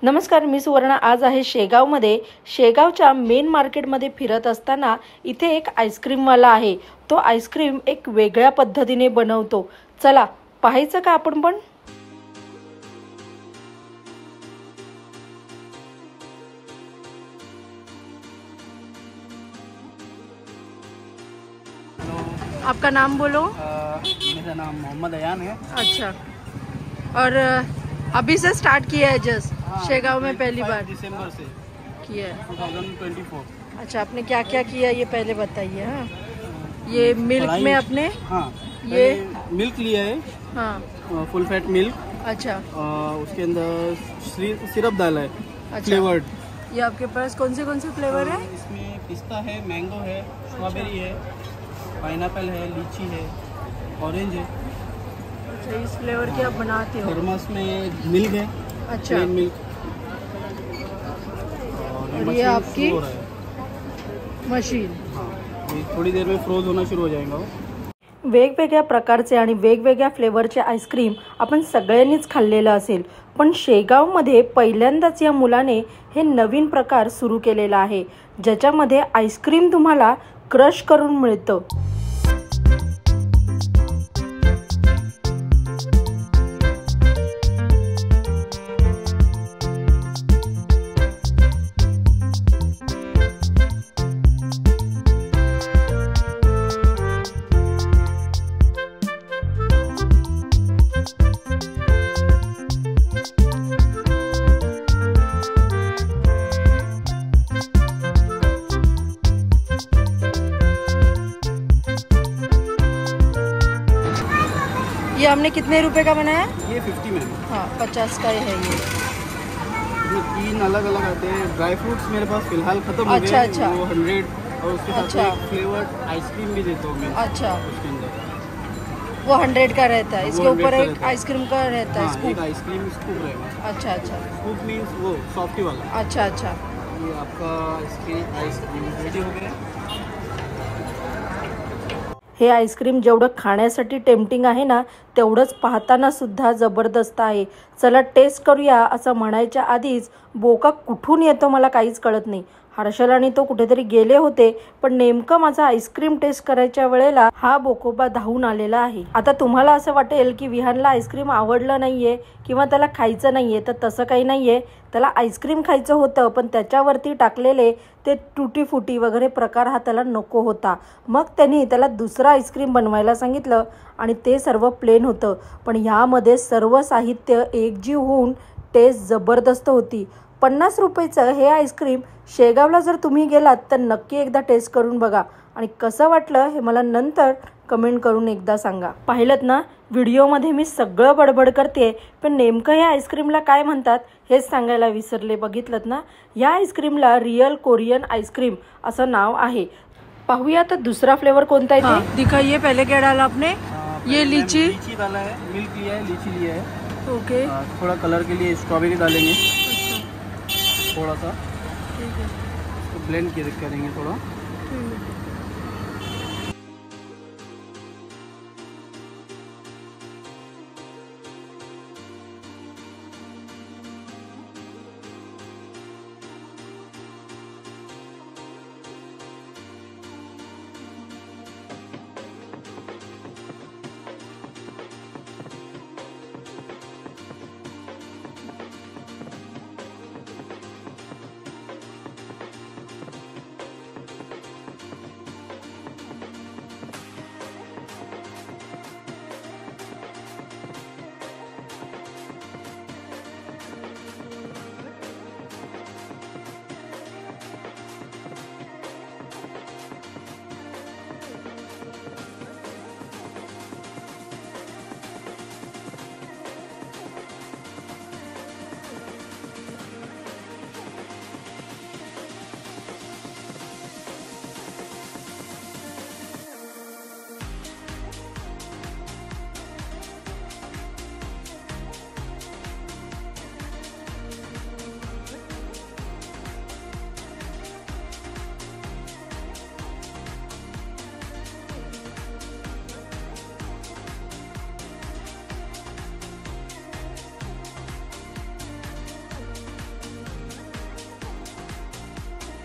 नमस्कार, मी सुवर्णा. आज आहे शेगावमध्ये. शेगावच्या मेन मार्केटमध्ये फिरत असताना इथे एक आईस्क्रीमवाला आहे. तो आईस्क्रीम एक वेगळ्या पद्धतीने बनवतो. चला पाहायचं का आपण पण. आपका नाम बोलो. मेरा नाम मोहम्मद अयान है. अच्छा, और अभी से स्टार्ट किया है जस्ट? शेगाव में पहली बार दिसंबर से किया है 2024. अच्छा, आपने क्या क्या किया ये पहले बताइए. हाँ, ये मिल्क में अपने हाँ ये मिल्क लिया है. हाँ, फुल फैट मिल्क. अच्छा. उसके अंदर सिरप डाला है. अच्छा. फ्लेवर्ड. ये आपके पास कौन से फ्लेवर है? इसमें पिस्ता है, मैंगो है, स्ट्रॉबेरी है, पाइनएप्पल है, लीची है, ऑरेंज है. अच्छा, इस फ्लेवर की आप बनाते हो? थर्मस में मिल्क है. अच्छा. Plain milk. और ये आपकी मशीन. हाँ, ये थोड़ी देर में फ्रोज होना शुरू हो जाएगा. वेगवेगळ्या प्रकारचे आणि वेगवेगळ्या फ्लेवरचे आईस्क्रीम आपण सगळ्यांनीच खाल्लेलं असेल, पण शेगावमध्ये पहिल्यांदाच या मुलाने हे नवीन प्रकार सुरू केलेला आहे, ज्याच्यामध्ये आईस्क्रीम तुम्हाला क्रश करून मिळतं. ये हमने कितने रुपए का बनाया? ये 50 में. हाँ, 50 का है ये. तीन अलग अलग आते हैं. ड्राई फ्रूट्स मेरे पास फिलहाल खत्म हो गए. अच्छा. वो 100 और उसके साथ अच्छा. एक फ्लेवर्ड आइसक्रीम भी देता हूँ मैं. अच्छा, उसके अंदर वो 100 का रहता है. इसके 100 ऊपर का एक रहता है. आइसक्रीम का रहता है. हाँ, एक स्कूप. आइसक्रीम स्कूप रहेगा. अच्छा अच्छा. स्कूप मीन्स वो सॉफ्टी वाला. अच्छा अच्छा. ये आपका आइसक्रीम रेडी हो गया. हे आईस्क्रीम जेवढं खाण्यासाठी टेम्पटिंग आहे ना, तेवढंच पाहताना सुद्धा जबरदस्त आहे. चला टेस्ट करूया असं म्हणायच्या आधीच बोका कुठून येतो मला काहीच कळत नाही. हर्षल आणि तो कुठेतरी गेले होते, पण नेमकं माझा आईस्क्रीम टेस्ट करायच्या वेळेला हा बोकोबा धावून आलेला आहे. आता तुम्हाला असं वाटेल की विहानला आईस्क्रीम आवडलं नाहीये किंवा त्याला खायचं नाहीये, तर तसं काही नाहीये. त्याला आईस्क्रीम खायचं होतं, पण त्याच्यावरती टाकलेले ते टुटी फुटी वगैरे प्रकार हा त्याला नको होता. मग त्यांनी त्याला दुसरं आईस्क्रीम बनवायला सांगितलं आणि ते सर्व प्लेन होतं, पण ह्यामध्ये सर्व साहित्य एकजीव होऊन टेस्ट जबरदस्त होती. 50 रुपयाचं हे आईस्क्रीम शेगावला जर तुम्ही गेलात तर नक्की एकदा टेस्ट करून बघा आणि कसं वाटलं हे मला नंतर कमेंट करून एकदा सांगा. पाहिलंत ना, व्हिडिओमध्ये मी सगळं बडबड करते, पण नेमकं या आईस्क्रीमला काय म्हणतात हेच सांगायला विसरले. बघितलंत ना, या आईस्क्रीमला रिअल कोरियन आईस्क्रीम असं नाव आहे. पाहूया तर दुसरा फ्लेवर कोणता आहे ते. दिखाइए, पहले क्या डाला आपने? ये लीची डाला है, मिल्क लिया है, लीची लिया है. ओके. थोड़ा कलर के लिए स्ट्रॉबेरी डालेंगे. थोड़ा सा ठीक है. ब्लेंड करेंगे थोड़ा.